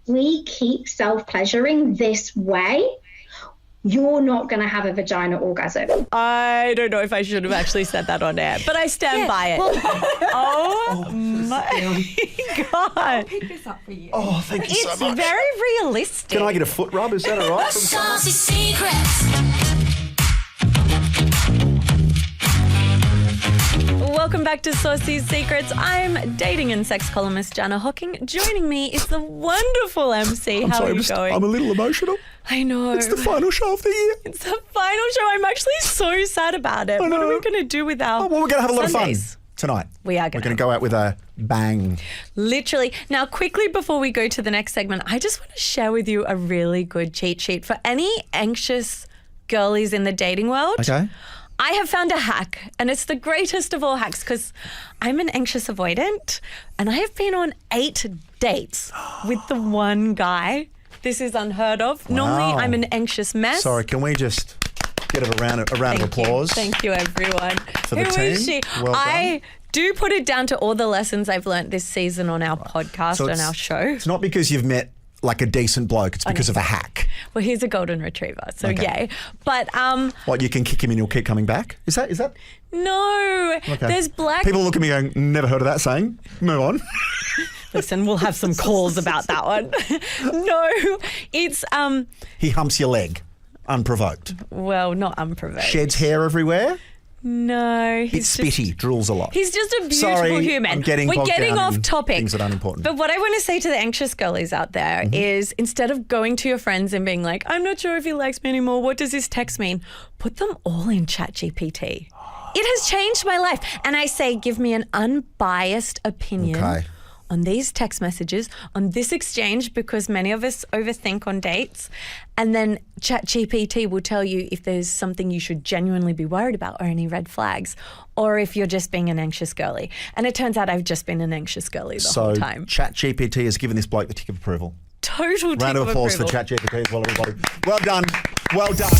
we keep self-pleasuring this way, you're not going to have a vagina orgasm. I don't know if I should have actually said that on air, but I stand by it. Well, oh my God. I'll pick this up for you. Oh, thank you so much. It's very realistic. Can I get a foot rub? Is that all right? Saucy secrets. Welcome back to Saucy Secrets. I'm dating and sex columnist Jana Hocking. Joining me is the wonderful MC. How are you going? I'm a little emotional. I know. It's the final show of the year. It's the final show. I'm actually so sad about it. What are we going to do with our well, we're going to have a lot Sundays? of fun tonight. We are We're going to go out with a bang. Literally. Now, quickly before we go to the next segment, I just want to share with you a really good cheat sheet for any anxious girlies in the dating world. Okay. I have found a hack, and it's the greatest of all hacks because I'm an anxious avoidant, and I have been on 8 dates with the one guy. This is unheard of. Wow. Normally, I'm an anxious mess. Sorry, can we just get a round of applause? Thank you, everyone. For the Who team. is she? Well I do put it down to all the lessons I've learned this season on our podcast So and our show. It's not because you've met like a decent bloke. It's because of a hack. Well, he's a golden retriever, so Okay. yay. But What, you can kick him and he'll keep coming back? Is that? no, Okay. there's black. People look at me going, never heard of that saying. Move on. Listen, we'll have some calls about that one. No, it's He humps your leg, unprovoked. well, not unprovoked. Sheds hair everywhere. No, It's he's just, spitty, drools a lot. he's just a beautiful Sorry, human. I'm getting We're bogged getting down off in topic. things that aren't important. But what I want to say to the anxious girlies out there is instead of going to your friends and being like, I'm not sure if he likes me anymore, what does this text mean? Put them all in ChatGPT. It has changed my life. And I say, give me an unbiased opinion Okay. on these text messages, on this exchange, because many of us overthink on dates. And then ChatGPT will tell you if there's something you should genuinely be worried about or any red flags, or if you're just being an anxious girly. And it turns out I've just been an anxious girly the whole time. ChatGPT has given this bloke the tick of approval. Total tick Round of applause for approval. ChatGPT as well, everybody. Well done. Well done.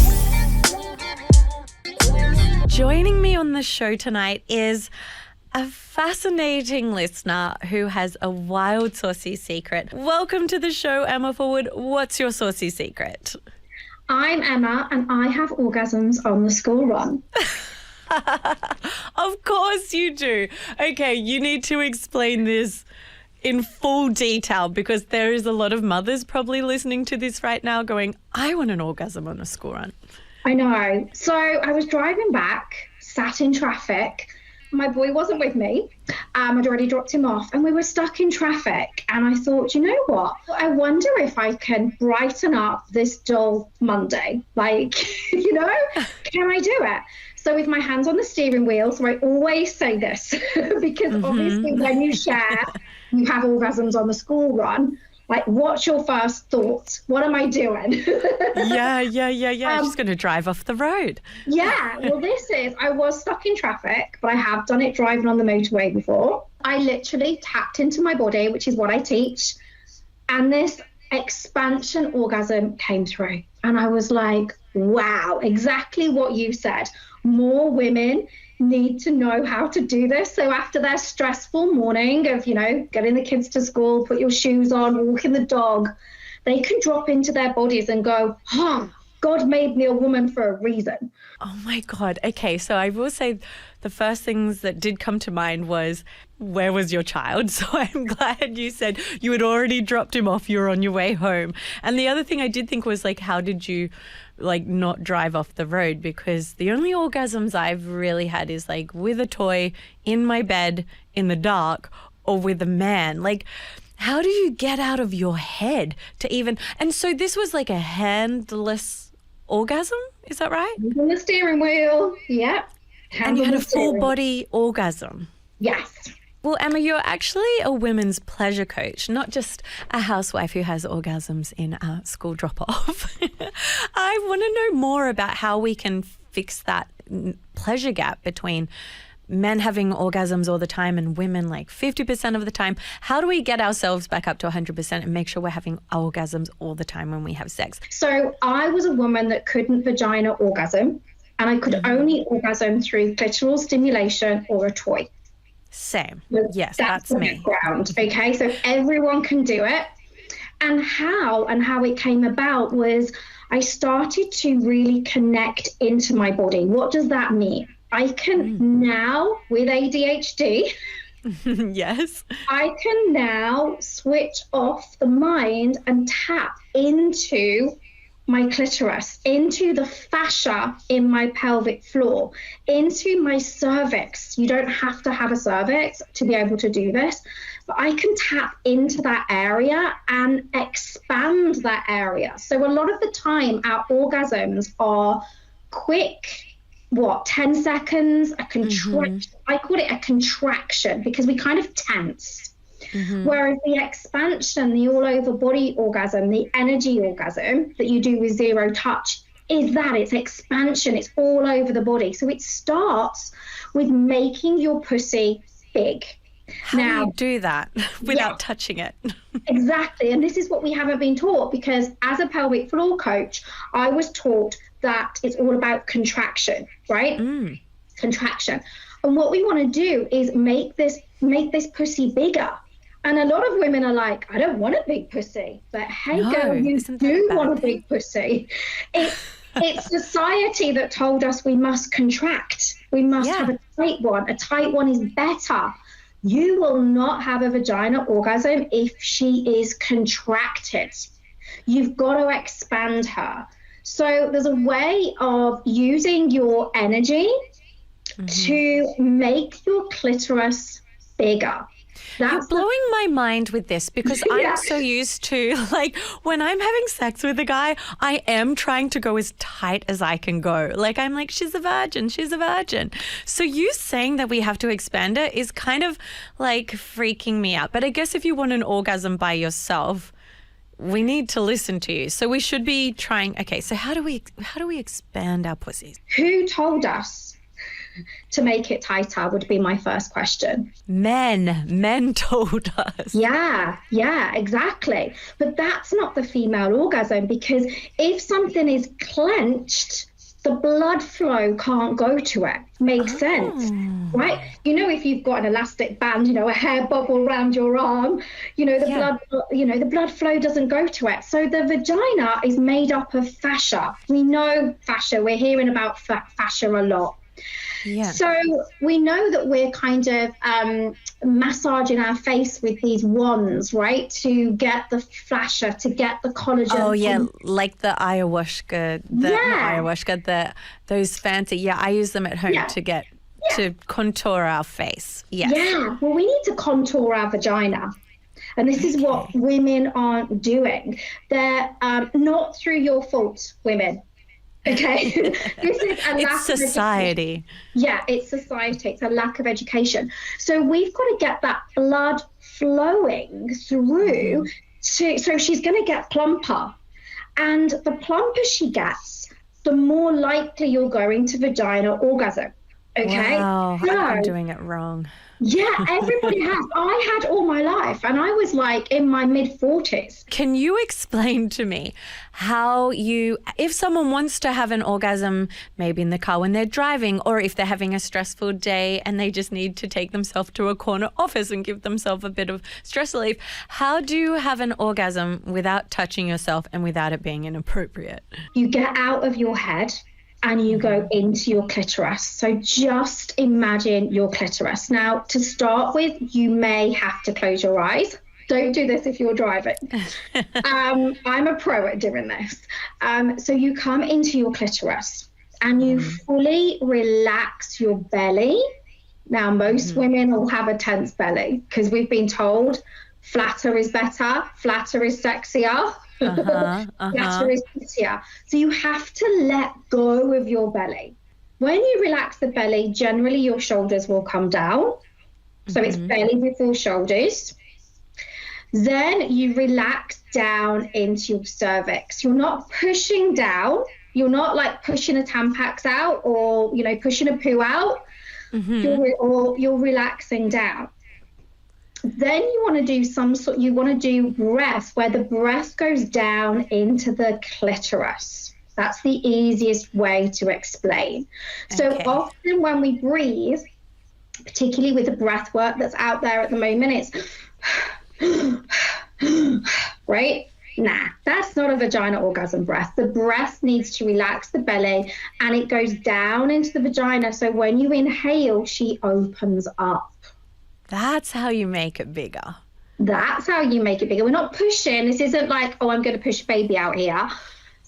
Joining me on the show tonight is a fascinating listener who has a wild saucy secret. Welcome to the show, Emma Forward. What's your saucy secret? I'm Emma, and I have orgasms on the school run. Of course you do. Okay, you need to explain this in full detail because there is a lot of mothers probably listening to this right now going, I want an orgasm on a school run. I know. So I was driving back, sat in traffic. My boy wasn't with me. I'd already dropped him off and we were stuck in traffic. And I thought, you know what? I wonder if I can brighten up this dull Monday. Like, can I do it? So with my hands on the steering wheel, so I always say this because obviously when you share, you have orgasms on the school run. Like, what's your first thought? What am I doing? Yeah. She's going to drive off the road. Yeah, well, I was stuck in traffic, but I have done it driving on the motorway before. I literally tapped into my body, which is what I teach, and this expansion orgasm came through. And I was like, wow, exactly what you said. More women need to know how to do this. So after their stressful morning of, getting the kids to school, put your shoes on, walking the dog, they can drop into their bodies and go, God made me a woman for a reason. Oh my God. Okay, so I will say the first things that did come to mind was, where was your child? So I'm glad you said you had already dropped him off, you were on your way home. And the other thing I did think was, like, how did you not drive off the road? Because the only orgasms I've really had is like with a toy in my bed in the dark or with a man. Like, how do you get out of your head to even... And so this was like a handless orgasm, is that right? On the steering wheel, yep. And you had a full body orgasm. Yes. Well, Emma, you're actually a women's pleasure coach, not just a housewife who has orgasms in a school drop-off. I want to know more about how we can fix that pleasure gap between men having orgasms all the time and women like 50% of the time. How do we get ourselves back up to 100% and make sure we're having orgasms all the time when we have sex? So I was a woman that couldn't vagina orgasm, and I could only orgasm through clitoral stimulation or a toy. Same. So yes, that's me. Background. Okay, so everyone can do it. And how it came about was I started to really connect into my body. What does that mean? I can now, with ADHD, Yes. I can now switch off the mind and tap into my clitoris, into the fascia in my pelvic floor, into my cervix. You don't have to have a cervix to be able to do this, but I can tap into that area and expand that area. So a lot of the time our orgasms are quick, 10 seconds, a contraction. I call it a contraction because we kind of tense. Whereas the expansion, the all over body orgasm, the energy orgasm that you do with zero touch is that it's expansion. It's all over the body. So it starts with making your pussy big. How do you do that without touching it? Exactly. And this is what we haven't been taught, because as a pelvic floor coach, I was taught that it's all about contraction, right? Contraction. And what we want to do is make this pussy bigger. And a lot of women are like, I don't want a big pussy. But hey, girl, you do want a big pussy. It's society that told us we must contract. We must have a tight one. A tight one is better. You will not have a vagina orgasm if she is contracted. You've got to expand her. So there's a way of using your energy to make your clitoris bigger. You're blowing my mind with this, because I'm so used to, like, when I'm having sex with a guy, I am trying to go as tight as I can go. Like, I'm like, she's a virgin. So you saying that we have to expand it is kind of like freaking me out. But I guess if you want an orgasm by yourself, we need to listen to you. So we should be trying. Okay, so how do we expand our pussies? Who told us to make it tighter would be my first question. Men told us. Yeah, exactly. But that's not the female orgasm, because if something is clenched, the blood flow can't go to it. Makes sense, right? You know, if you've got an elastic band, a hair bubble around your arm, the blood flow doesn't go to it. So the vagina is made up of fascia. We know fascia. We're hearing about fascia a lot. Yeah. So we know that we're kind of massaging our face with these wands, right, to get the fascia, to get the collagen. Oh, yeah, like the ayahuasca, those fancy. Yeah, I use them at home to get to contour our face. Yes. Yeah, well, we need to contour our vagina. And this is what women aren't doing. They're not through your fault, women. Okay, this is a lack of society. It's society. It's a lack of education. So we've got to get that blood flowing through. So she's going to get plumper, and the plumper she gets, the more likely you're going to vagina orgasm. Okay. Wow, I'm doing it wrong. Yeah, everybody has. I had all my life, and I was like in my mid-40s. Can you explain to me how if someone wants to have an orgasm, maybe in the car when they're driving, or if they're having a stressful day and they just need to take themselves to a corner office and give themselves a bit of stress relief, how do you have an orgasm without touching yourself and without it being inappropriate? You get out of your head and you go into your clitoris. So just imagine your clitoris. Now, to start with, you may have to close your eyes. Don't do this if you're driving. I'm a pro at doing this. So you come into your clitoris and you fully relax your belly. Now, most women will have a tense belly because we've been told flatter is better, flatter is sexier. Flatter is prettier. So you have to let go of your belly. When you relax the belly, generally your shoulders will come down. So it's belly before shoulders. Then you relax down into your cervix. You're not pushing down. You're not like pushing a Tampax out or, pushing a poo out. You're relaxing down. Then you want to do breath, where the breath goes down into the clitoris. That's the easiest way to explain. So often when we breathe, particularly with the breath work that's out there at the moment, it's right? Nah, that's not a vagina orgasm breath. The breath needs to relax the belly and it goes down into the vagina. So when you inhale, she opens up. That's how you make it bigger. That's how you make it bigger. We're not pushing. This isn't like, oh, I'm going to push baby out here.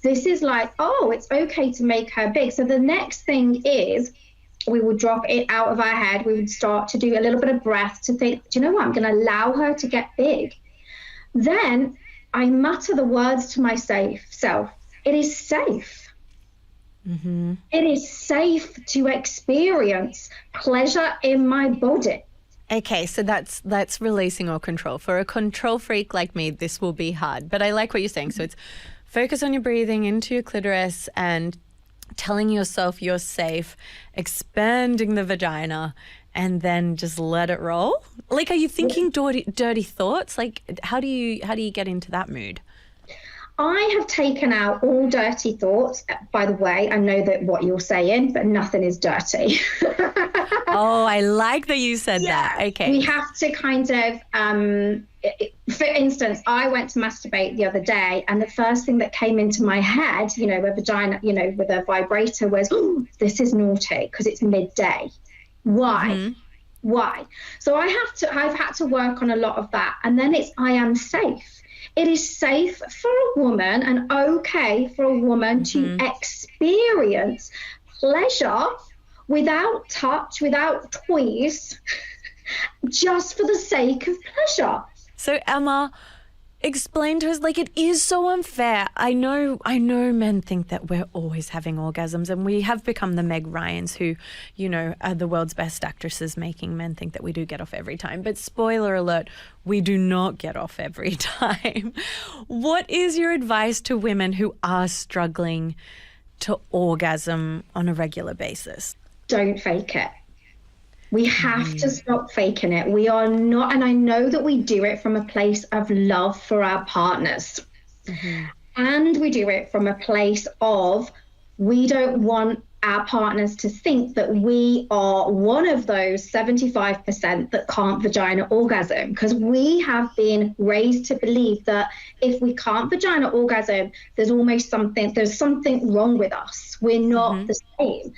This is like, oh, it's okay to make her big. So the next thing is we will drop it out of our head. We would start to do a little bit of breath to think, do you know what? I'm going to allow her to get big. Then I mutter the words to my self. It is safe. Mm-hmm. It is safe to experience pleasure in my body. Okay, so that's releasing all control. For a control freak like me, this will be hard. But I like what you're saying. So it's focus on your breathing into your clitoris and telling yourself you're safe, expanding the vagina, and then just let it roll. Like, are you thinking dirty thoughts? Like, how do you get into that mood? I have taken out all dirty thoughts. By the way, I know that what you're saying, but nothing is dirty. Oh, I like that you said that. Okay. We have to kind of, for instance, I went to masturbate the other day and the first thing that came into my head, you know, with vagina, you know, with a vibrator was, oh, this is naughty because it's midday. Why? Mm-hmm. Why? So I've had to work on a lot of that. And then it's, I am safe. It is safe for a woman and okay for a woman to experience pleasure without touch, without toys, just for the sake of pleasure. So Emma, explain to us, like, it is so unfair. I know men think that we're always having orgasms and we have become the Meg Ryans who, you know, are the world's best actresses, making men think that we do get off every time. But spoiler alert, we do not get off every time. What is your advice to women who are struggling to orgasm on a regular basis? Don't fake it. We have to stop faking it. We are not, and I know that we do it from a place of love for our partners. Mm-hmm. And we do it from a place of, we don't want our partners to think that we are one of those 75% that can't vagina orgasm, because we have been raised to believe that if we can't vagina orgasm, there's something wrong with us. We're not the same.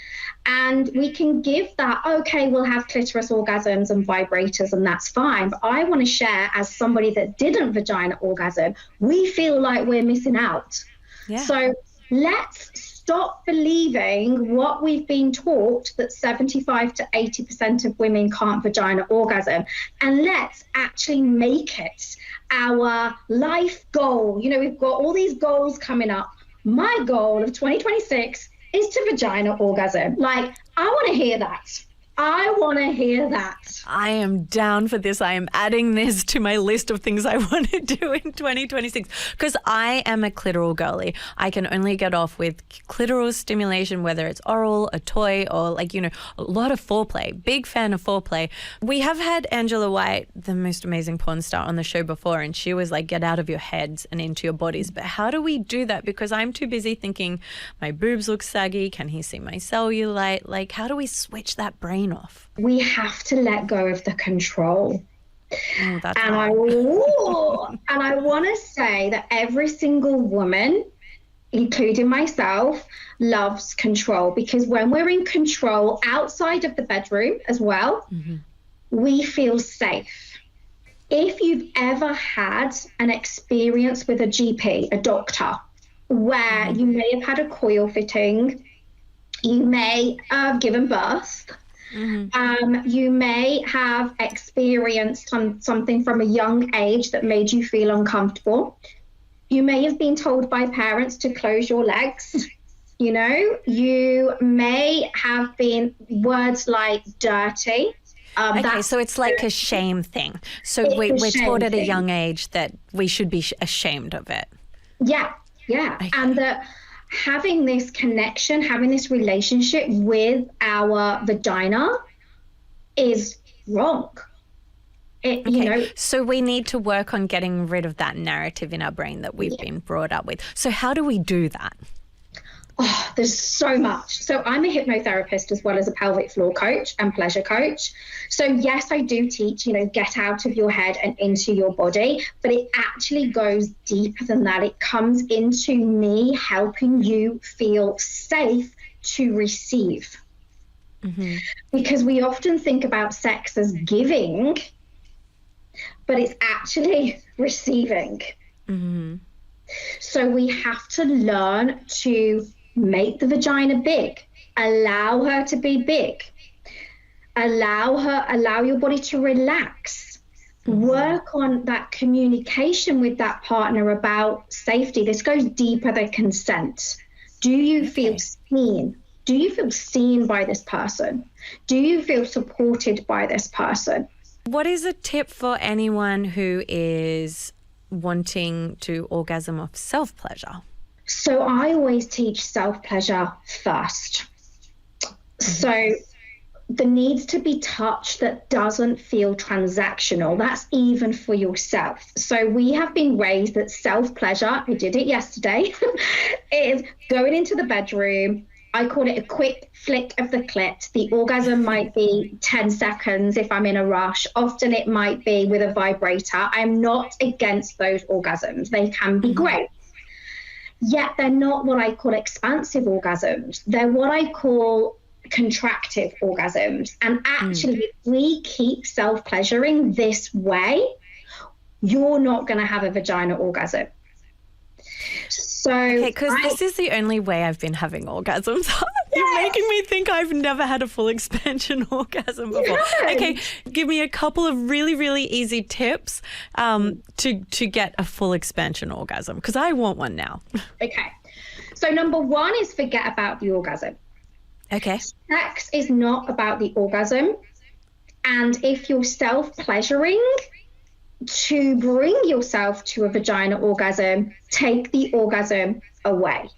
And we can give that, okay, we'll have clitoris orgasms and vibrators and that's fine. But I want to share, as somebody that didn't vagina orgasm, we feel like we're missing out. Yeah. So let's stop believing what we've been taught, that 75 to 80% of women can't vagina orgasm, and let's actually make it our life goal. You know, we've got all these goals coming up. My goal of 2026 is to vagina orgasm. Like, I want to hear that. I want to hear that. I am down for this. I am adding this to my list of things I want to do in 2026 because I am a clitoral girly. I can only get off with clitoral stimulation, whether it's oral, a toy, or like, you know, a lot of foreplay. Big fan of foreplay. We have had Angela White, the most amazing porn star, on the show before, and she was like, get out of your heads and into your bodies. But how do we do that? Because I'm too busy thinking my boobs look saggy. Can he see my cellulite? Like, how do we switch that brain off? We have to let go of the control. Oh, that's and I want to say that every single woman, including myself, loves control, because when we're in control outside of the bedroom as well, we feel safe. If you've ever had an experience with a GP, a doctor, where you may have had a coil fitting, you may have given birth, you may have experienced something from a young age that made you feel uncomfortable. You may have been told by parents to close your legs. You know, you may have been words like dirty. Okay, so it's like a shame thing. So we're taught at a young age that we should be ashamed of it. Yeah. Okay. And that having this connection, having this relationship with our vagina is wrong. You know, so we need to work on getting rid of that narrative in our brain that we've been brought up with. So how do we do that? Oh, there's so much. So I'm a hypnotherapist as well as a pelvic floor coach and pleasure coach. So yes, I do teach, get out of your head and into your body, but it actually goes deeper than that. It comes into me helping you feel safe to receive. Mm-hmm. Because we often think about sex as giving, but it's actually receiving. Mm-hmm. So we have to learn to make the vagina big, allow her to be big, allow your body to relax, work on that communication with that partner about safety. This goes deeper than consent. Do you feel seen? Do you feel seen by this person? Do you feel supported by this person? What is a tip for anyone who is wanting to orgasm off self-pleasure? So I always teach self-pleasure first. Mm-hmm. So there needs to be touch that doesn't feel transactional. That's even for yourself. So we have been raised that self-pleasure, I did it yesterday, is going into the bedroom. I call it a quick flick of the clit. The orgasm might be 10 seconds if I'm in a rush. Often it might be with a vibrator. I'm not against those orgasms. They can be great. Yet they're not what I call expansive orgasms. They're what I call contractive orgasms. And actually, if we keep self-pleasuring this way, you're not going to have a vagina orgasm. So, okay, because this is the only way I've been having orgasms. You're making me think I've never had a full expansion orgasm before. Okay, give me a couple of really, really easy tips to get a full expansion orgasm, because I want one now. Okay, so number one is forget about the orgasm. Okay. Sex is not about the orgasm. And if you're self-pleasuring, to bring yourself to a vagina orgasm, take the orgasm away.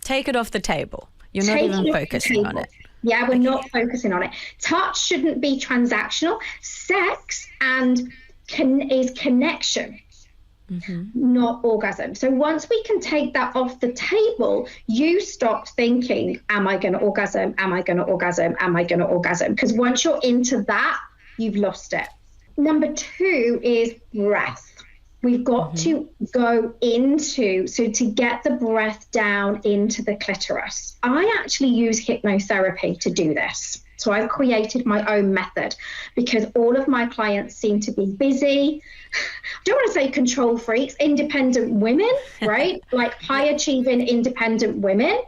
Take it off the table. You're not even focusing on it. Yeah, we're not focusing on it. Touch shouldn't be transactional. Sex is connection, not orgasm. So once we can take that off the table, you stop thinking, am I going to orgasm? Am I going to orgasm? Am I going to orgasm? Because once you're into that, you've lost it. Number two is breath. We've got to go into, so to get the breath down into the clitoris. I actually use hypnotherapy to do this. So I've created my own method because all of my clients seem to be busy. I don't want to say control freaks, independent women, right? Like high achieving independent women.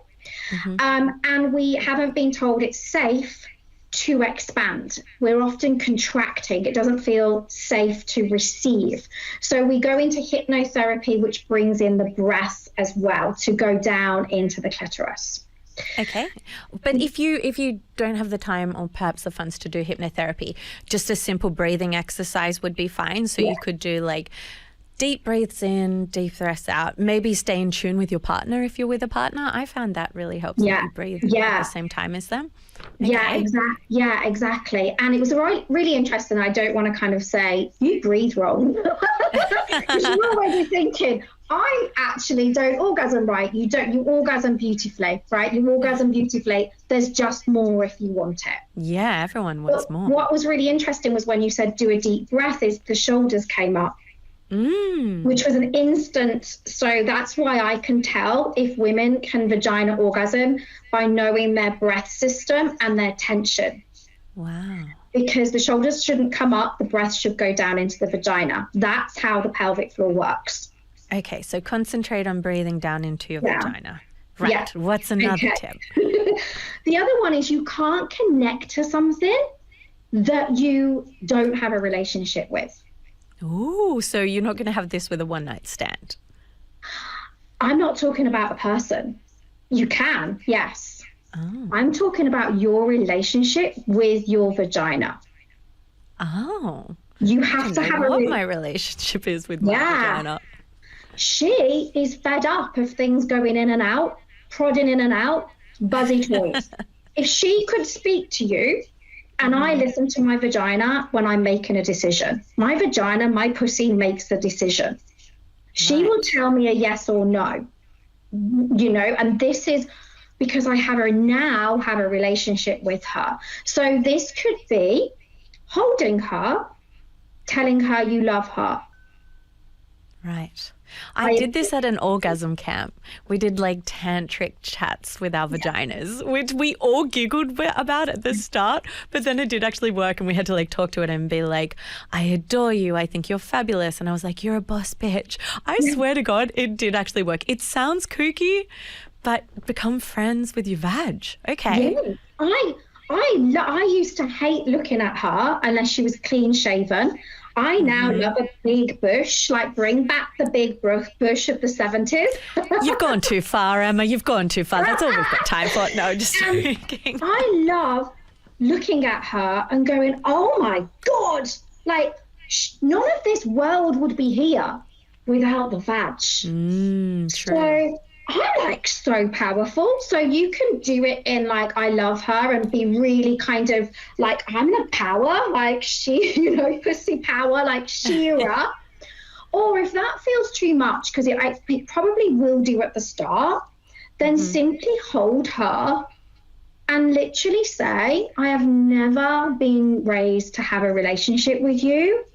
And we haven't been told it's safe to expand. We're often contracting. It doesn't feel safe to receive. So we go into hypnotherapy, which brings in the breath as well to go down into the clitoris. Okay. But if you don't have the time or perhaps the funds to do hypnotherapy, just a simple breathing exercise would be fine. So you could do like deep breaths in, deep breaths out. Maybe stay in tune with your partner if you're with a partner. I found that really helps you breathe at the same time as them. Okay. Yeah, exactly. And it was really interesting. I don't want to kind of say, you breathe wrong. Because you're already thinking, I actually don't orgasm right. You orgasm beautifully, right? You orgasm beautifully. There's just more if you want it. Yeah, everyone wants more. What was really interesting was when you said do a deep breath is the shoulders came up. Which was an instant. So that's why I can tell if women can vagina orgasm by knowing their breath system and their tension. Wow. Because the shoulders shouldn't come up, the breath should go down into the vagina. That's how the pelvic floor works. Okay, so concentrate on breathing down into your vagina. Right. Yeah. What's another tip? The other one is you can't connect to something that you don't have a relationship with. Ooh, so you're not going to have this with a one-night stand? I'm not talking about a person. You can, yes. Oh. I'm talking about your relationship with your vagina. Oh. You have to have what my relationship is with my vagina. She is fed up of things going in and out, prodding in and out, buzzy toys. If she could speak to you, and I listen to my vagina when I'm making a decision. My vagina, my pussy makes the decision. She will tell me a yes or no, and this is because I now have a relationship with her. So this could be holding her, telling her you love her. Right. I did this at an orgasm camp. We did like tantric chats with our vaginas, which we all giggled about at the start, but then it did actually work and we had to like talk to it and be like, I adore you. I think you're fabulous. And I was like, you're a boss bitch. I swear to God, it did actually work. It sounds kooky, but become friends with your vag. Okay. Yeah. I used to hate looking at her unless she was clean shaven. I now love a big bush, like bring back the big bush of the 70s. You've gone too far, Emma. You've gone too far. That's all we've got time for. No, just joking. I love looking at her and going, oh my God, like none of this world would be here without the vag. True. So I'm like so powerful. So you can do it in like, I love her and be really kind of like, I'm the power, like she, you know, pussy power, like Shira. Or if that feels too much, because it probably will do at the start, then simply hold her and literally say, I have never been raised to have a relationship with you.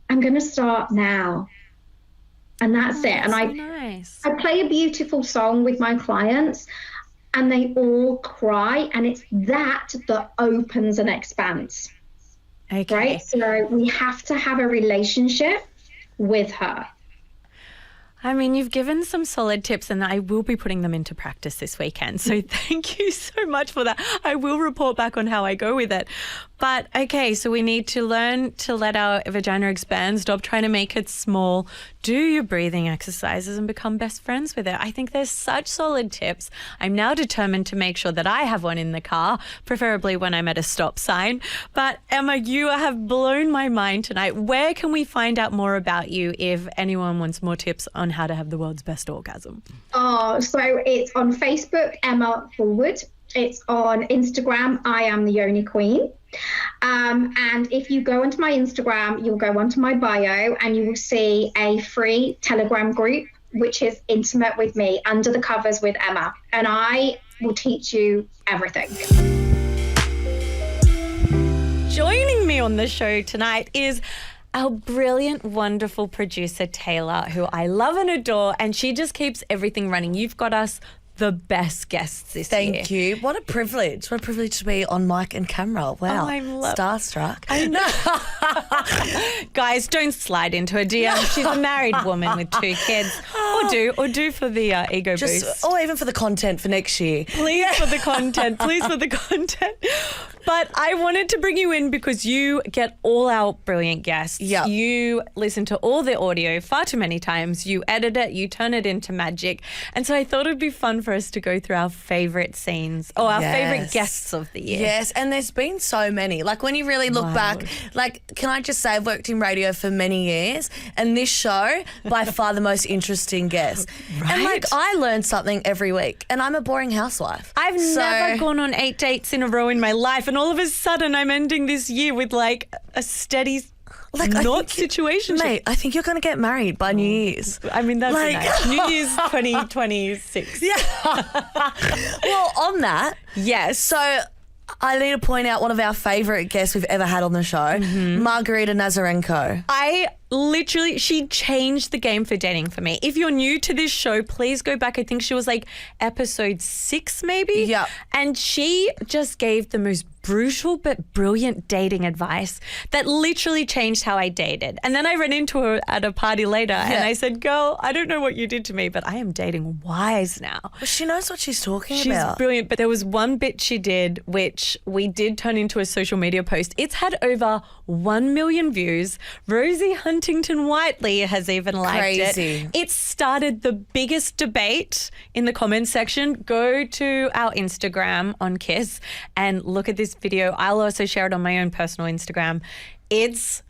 I'm going to start now. And that's it. And nice. I play a beautiful song with my clients and they all cry. And it's that opens and expands. Okay. Right? So we have to have a relationship with her. I mean, you've given some solid tips and I will be putting them into practice this weekend. So thank you so much for that. I will report back on how I go with it. But okay, so we need to learn to let our vagina expand, stop trying to make it small, do your breathing exercises and become best friends with it. I think there's such solid tips. I'm now determined to make sure that I have one in the car, preferably when I'm at a stop sign. But Emma, you have blown my mind tonight. Where can we find out more about you if anyone wants more tips on how to have the world's best orgasm? Oh, so it's on Facebook, Emma Forward. It's on Instagram, I am the Yoni Queen. And if you go onto my Instagram, you'll go onto my bio and you will see a free Telegram group, which is intimate with me, Under the Covers with Emma. And I will teach you everything. Joining me on the show tonight is our brilliant, wonderful producer, Taylor, who I love and adore, and she just keeps everything running. You've got us the best guests this year. Thank you. What a privilege. What a privilege to be on mic and camera. Wow. Oh, I love Starstruck. I know. Guys, don't slide into her DM. She's a married woman with 2 kids. Or do for the ego boost. Or even for the content for next year. Please for the content. Please for the content. But I wanted to bring you in because you get all our brilliant guests. Yep. You listen to all the audio far too many times. You edit it. You turn it into magic. And so I thought it'd be fun for us to go through our favourite scenes or our favourite guests of the year. Yes, and there's been so many. Like when you really look back, like can I just say I've worked in radio for many years and this show, by far the most interesting guest. Right. And like I learn something every week and I'm a boring housewife. I've never gone on 8 dates in a row in my life and all of a sudden I'm ending this year with like a steady situation. Mate, I think you're going to get married by New Year's. I mean, that's nice. New Year's 2026. Yeah. Well, on that, yes. So I need to point out one of our favourite guests we've ever had on the show, Margarita Nazarenko. She changed the game for dating for me. If you're new to this show, please go back. I think she was like episode 6 maybe. Yeah. And she just gave the most brutal but brilliant dating advice that literally changed how I dated. And then I ran into her at a party later and I said, girl, I don't know what you did to me, but I am dating wise now. Well, she knows what she's talking She's about. brilliant. But there was one bit she did, which we did turn into a social media post. It's had over 1 million views. Rosie Huntington Whiteley has even liked it. It started the biggest debate in the comments section. Go to our Instagram on Kiss and look at this video. I'll also share it on my own personal Instagram. It's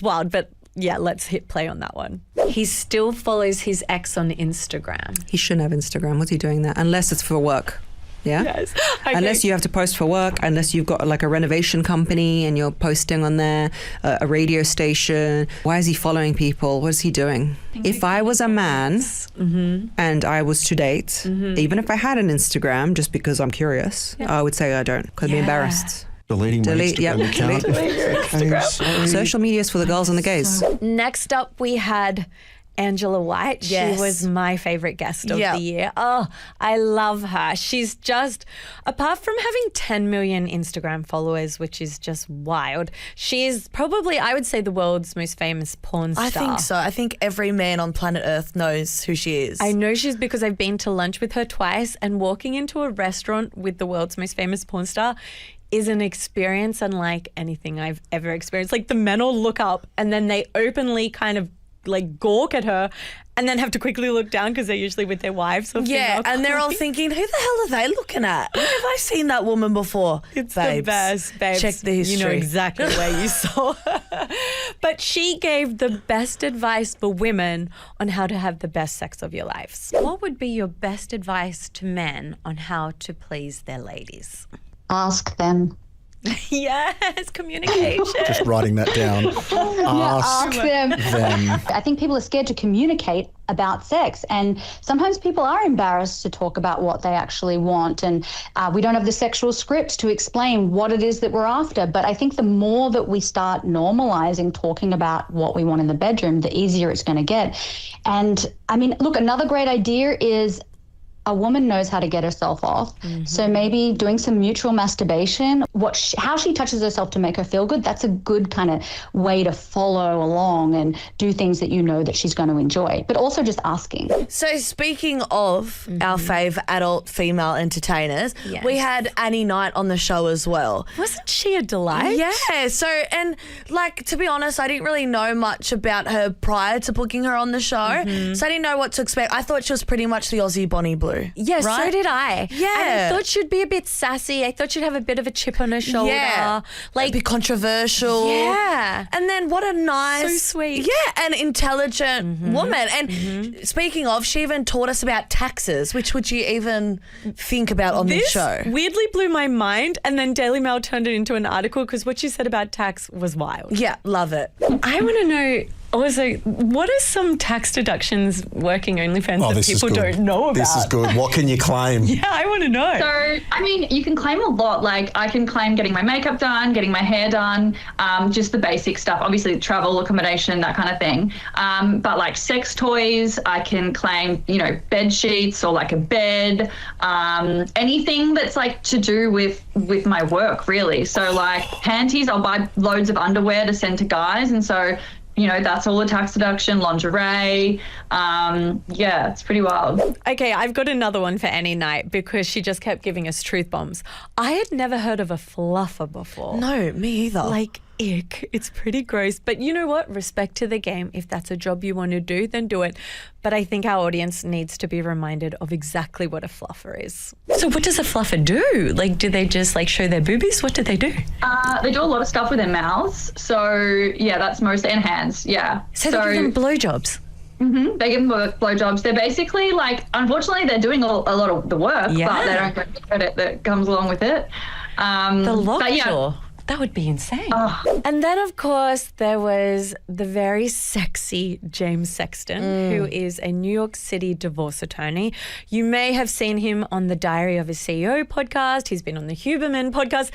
wild, but yeah, let's hit play on that one. He still follows his ex on Instagram. He shouldn't have Instagram. What's he doing there? Unless it's for work. Yeah. Yes. Okay. Unless you have to post for work, unless you've got like a renovation company and you're posting on there, a radio station. Why is he following people? What is he doing? If I was a man and I was to date, even if I had an Instagram, just because I'm curious, I would say I don't, because I'd be embarrassed. Deleting my Instagram account. Delete. Social media is for the girls and the gays. Next up, we had Angela White. Yes. She was my favorite guest of the year. Oh, I love her. She's just, apart from having 10 million Instagram followers, which is just wild, she is probably, I would say, the world's most famous porn star. I think so. I think every man on planet Earth knows who she is. I know she's because I've been to lunch with her twice, and walking into a restaurant with the world's most famous porn star is an experience unlike anything I've ever experienced. Like, the men all look up and then they openly kind of like gawk at her and then have to quickly look down because they're usually with their wives. Or yeah, female and they're all colleagues. thinking, who the hell are they looking at? Where have I seen that woman before? It's Babes, the best, babes. Check the history. You know exactly where you saw her. But she gave the best advice for women on how to have the best sex of your lives. What would be your best advice to men on how to please their ladies? Ask them. Yes, communication. Just writing that down. Ask them. them. I think people are scared to communicate about sex, and sometimes people are embarrassed to talk about what they actually want, and we don't have the sexual scripts to explain what it is that we're after. But I think the more that we start normalizing talking about what we want in the bedroom, the easier it's going to get. And I mean, look, another great idea is a woman knows how to get herself off. So maybe doing some mutual masturbation, how she touches herself to make her feel good, that's a good kind of way to follow along and do things that you know that she's going to enjoy. But also just asking. So speaking of our fave adult female entertainers, we had Annie Knight on the show as well. Wasn't she a delight? Yeah. So, and like, to be honest, I didn't really know much about her prior to booking her on the show. So I didn't know what to expect. I thought she was pretty much the Aussie Bonnie Blue. Yes, right? so did I. Yeah. And I thought she'd be a bit sassy. I thought she'd have a bit of a chip on her shoulder. Yeah. Like, be controversial. Yeah. And then what a nice, So sweet. yeah, and intelligent woman. And speaking of, she even taught us about taxes. Which would you even think about on this show? Weirdly blew my mind, and then Daily Mail turned it into an article because what she said about tax was wild. Yeah, love it. I want to know also, what are some tax deductions working OnlyFans that people don't know about? This is good. What can you claim? Yeah, I want to know. So, I mean, you can claim a lot. Like, I can claim getting my makeup done, getting my hair done, just the basic stuff. Obviously, travel, accommodation, that kind of thing. But like sex toys, I can claim, you know, bed sheets or like a bed, anything that's like to do with my work, really. So like panties, I'll buy loads of underwear to send to guys, and so, you know, that's all a tax deduction. Lingerie. Yeah, it's pretty wild. Okay, I've got another one for Annie Knight because she just kept giving us truth bombs. I had never heard of a fluffer before. No, me either. Like, ick. It's pretty gross. But you know what? Respect to the game. If that's a job you want to do, then do it. But I think our audience needs to be reminded of exactly what a fluffer is. So what does a fluffer do? Like, do they just like show their boobies? What do they do? They do a lot of stuff with their mouths. So yeah, that's mostly, and hands. Yeah. So they give them blowjobs. They give them blowjobs. They're basically like, unfortunately, they're doing a lot of the work, but they don't get the credit that comes along with it. The lockjaw. That would be insane. And then, of course, there was the very sexy James Sexton, who is a New York City divorce attorney. You may have seen him on the Diary of a CEO podcast. He's been on the Huberman podcast.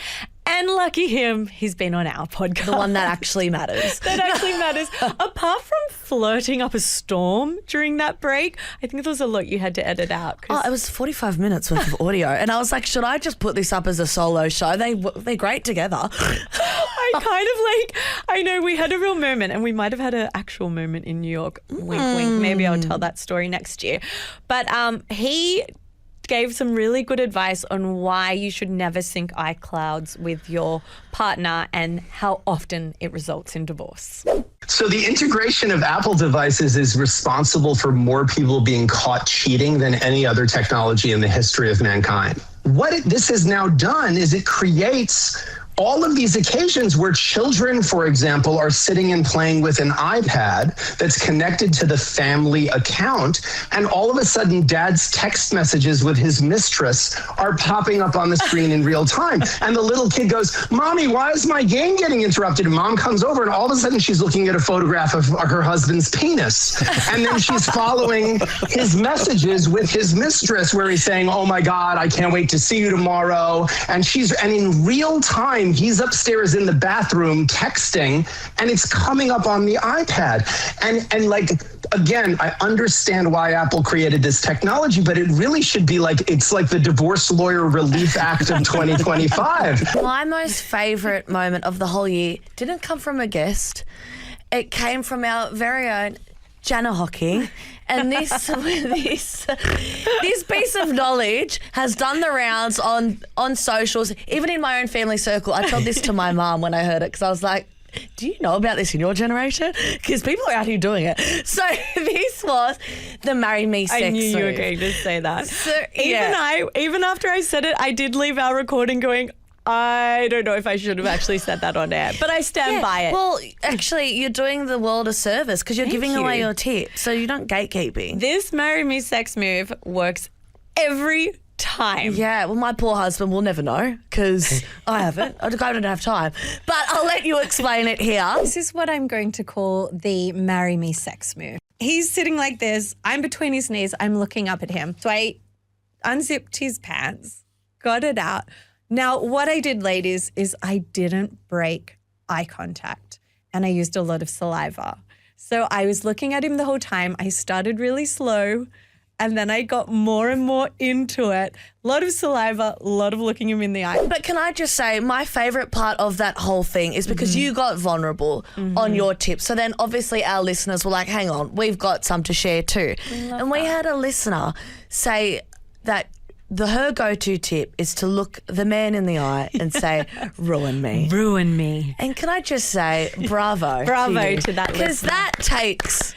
And lucky him, he's been on our podcast. The one that actually matters. That actually matters. Apart from flirting up a storm during that break, I think there was a lot you had to edit out. Oh, it was 45 minutes worth of audio. And I was like, should I just put this up as a solo show? They're great together. I know we had a real moment, and we might have had an actual moment in New York. Wink, wink. Maybe I'll tell that story next year. But he gave some really good advice on why you should never sync iClouds with your partner and how often it results in divorce. So the integration of Apple devices is responsible for more people being caught cheating than any other technology in the history of mankind. What this has now done is it creates all of these occasions where children, for example, are sitting and playing with an iPad that's connected to the family account, and all of a sudden dad's text messages with his mistress are popping up on the screen in real time. And the little kid goes, "Mommy, why is my game getting interrupted?" And mom comes over, and all of a sudden she's looking at a photograph of her husband's penis. And then she's following his messages with his mistress where he's saying, "Oh my God, I can't wait to see you tomorrow." And in real time, he's upstairs in the bathroom texting, and it's coming up on the iPad. And like, again, I understand why Apple created this technology, but it really should be like, it's like the Divorce Lawyer Relief Act of 2025. My most favourite moment of the whole year didn't come from a guest. It came from our very own Jana Hockey. And this piece of knowledge has done the rounds on socials, even in my own family circle. I told this to my mum when I heard it, because I was like, do you know about this in your generation? Because people are out here doing it. So this was the marry me sex I knew you were move. going to say that. So, yeah. Even after I said it, I did leave our recording going, I don't know if I should have actually said that on air, but I stand by it. Well, actually, you're doing the world a service because you're giving away your tips, so you're not gatekeeping. This marry me sex move works every time. Yeah, well, my poor husband will never know because I haven't. I don't have time. But I'll let you explain it here. This is what I'm going to call the marry me sex move. He's sitting like this. I'm between his knees. I'm looking up at him. So I unzipped his pants, got it out. Now, what I did, ladies, is I didn't break eye contact and I used a lot of saliva. So I was looking at him the whole time. I started really slow and then I got more and more into it. A lot of saliva, a lot of looking him in the eye. But can I just say, my favourite part of that whole thing is because you got vulnerable on your tips. So then obviously our listeners were like, hang on, we've got some to share too. And we had a listener say that her go-to tip is to look the man in the eye and say, ruin me. Ruin me. And can I just say, bravo. Bravo to that because listener. that takes...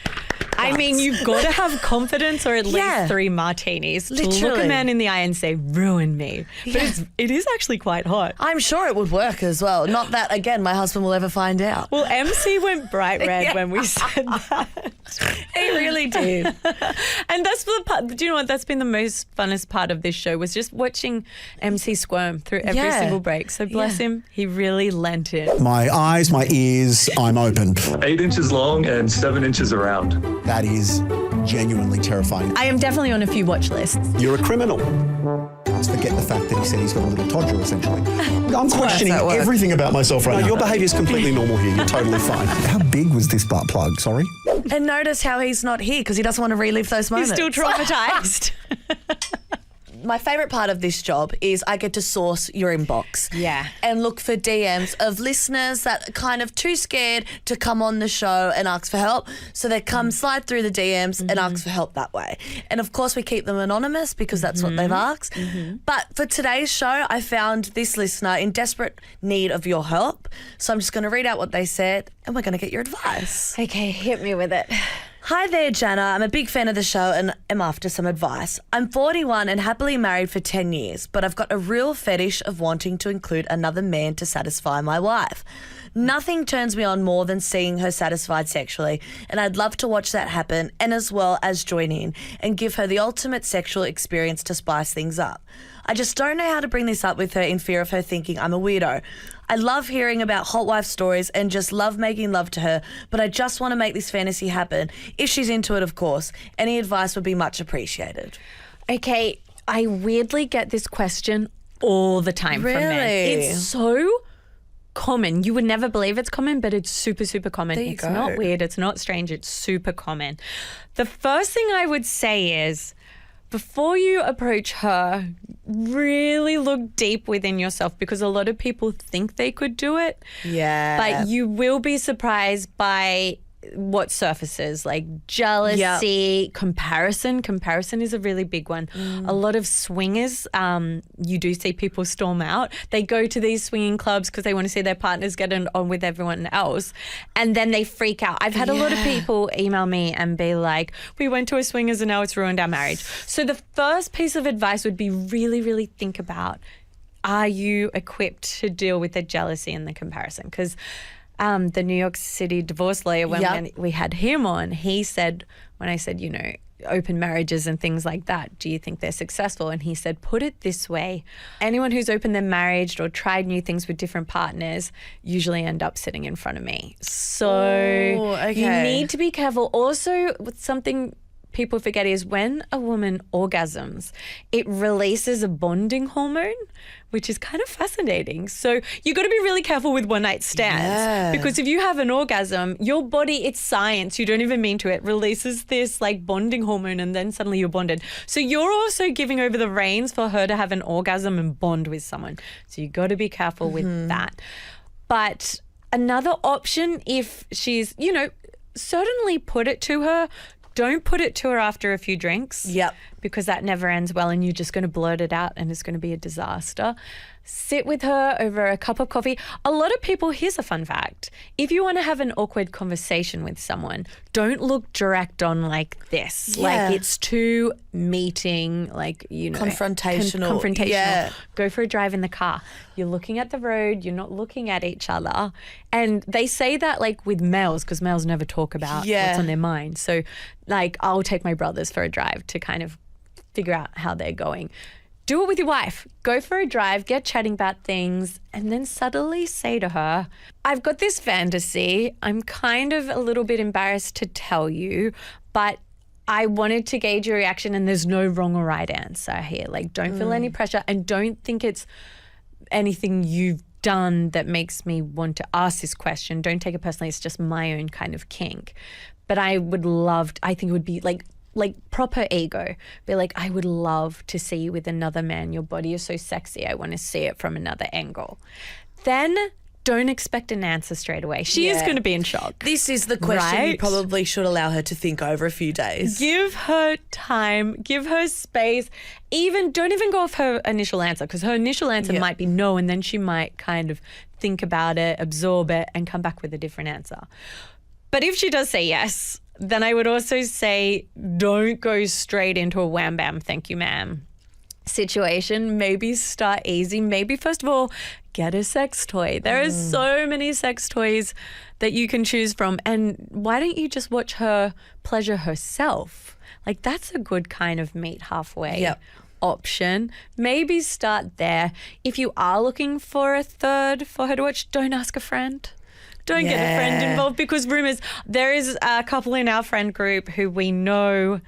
I mean, you've got to have confidence or at least 3 martinis to look a man in the eye and say, ruin me. But it is actually quite hot. I'm sure it would work as well. Not that, again, my husband will ever find out. Well, MC went bright red when we said that. He really did. And that's the part, do you know what? That's been the most funnest part of this show was just watching MC squirm through every single break. So bless him, he really lent it. My eyes, my ears, I'm open. 8 inches long and 7 inches around. That is genuinely terrifying. I am definitely on a few watch lists. You're a criminal. Let's forget the fact that he said he's got a little todger, essentially. I'm questioning everything about myself right now. Your behaviour is completely normal here. You're totally fine. How big was this butt plug? Sorry? And notice how he's not here because he doesn't want to relive those moments. He's still traumatised. My favourite part of this job is I get to source your inbox. Yeah. And look for DMs of listeners that are kind of too scared to come on the show and ask for help. So they come slide through the DMs and ask for help that way. And of course we keep them anonymous because that's what they've asked. But for today's show, I found this listener in desperate need of your help. So I'm just going to read out what they said and we're going to get your advice. Okay, hit me with it. Hi there, Jana. I'm a big fan of the show and am after some advice. I'm 41 and happily married for 10 years, but I've got a real fetish of wanting to include another man to satisfy my wife. Nothing turns me on more than seeing her satisfied sexually, and I'd love to watch that happen and as well as join in and give her the ultimate sexual experience to spice things up. I just don't know how to bring this up with her in fear of her thinking I'm a weirdo. I love hearing about hot wife stories and just love making love to her, but I just want to make this fantasy happen. If she's into it, of course. Any advice would be much appreciated. Okay, I weirdly get this question all the time from men. It's so common. You would never believe it's common, but it's super, super common. It's not weird. It's not strange. It's super common. The first thing I would say is, before you approach her, really look deep within yourself because a lot of people think they could do it. Yeah. But you will be surprised by what surfaces, like jealousy, comparison. Comparison is a really big one. A lot of swingers, you do see people storm out. They go to these swinging clubs because they want to see their partners get on with everyone else, and then they freak out. I've had a lot of people email me and be like, we went to a swingers and now it's ruined our marriage. So the first piece of advice would be really, really think about, are you equipped to deal with the jealousy and the comparison? Because the New York City divorce lawyer, when we had him on, he said, when I said, open marriages and things like that, do you think they're successful? And he said, put it this way, anyone who's opened their marriage or tried new things with different partners usually end up sitting in front of me. So you need to be careful. Also, with something people forget is when a woman orgasms, it releases a bonding hormone, which is kind of fascinating. So you got to be really careful with one-night stands because if you have an orgasm, your body, it's science, you don't even mean to it, releases this like bonding hormone and then suddenly you're bonded. So you're also giving over the reins for her to have an orgasm and bond with someone. So you got to be careful with that. But another option, if she's, certainly put it to her. Don't put it to her after a few drinks. Yep. Because that never ends well and you're just going to blurt it out and it's going to be a disaster. Sit with her over a cup of coffee. A lot of people, here's a fun fact. If you want to have an awkward conversation with someone, don't look direct on like this. Yeah. Like it's too meeting, like, confrontational. Confrontational. Yeah. Go for a drive in the car. You're looking at the road. You're not looking at each other. And they say that like with males, because males never talk about what's on their mind. So like I'll take my brothers for a drive to kind of figure out how they're going. Do it with your wife. Go for a drive, get chatting about things, and then subtly say to her, I've got this fantasy. I'm kind of a little bit embarrassed to tell you, but I wanted to gauge your reaction and there's no wrong or right answer here. Like, don't feel any pressure and don't think it's anything you've done that makes me want to ask this question. Don't take it personally. It's just my own kind of kink. But I think it would be like proper ego. Be like, I would love to see you with another man. Your body is so sexy. I want to see it from another angle. Then don't expect an answer straight away. She is going to be in shock. This is the question you probably should allow her to think over a few days. Give her time. Give her space. Don't even go off her initial answer because her initial answer might be no and then she might kind of think about it, absorb it and come back with a different answer. But if she does say yes, then I would also say don't go straight into a wham bam, thank you ma'am situation. Maybe start easy. Maybe first of all, get a sex toy. There are so many sex toys that you can choose from. And why don't you just watch her pleasure herself? Like that's a good kind of meet halfway option. Maybe start there. If you are looking for a third for her to watch, don't ask a friend. Don't get a friend involved because rumours, there is a couple in our friend group who we know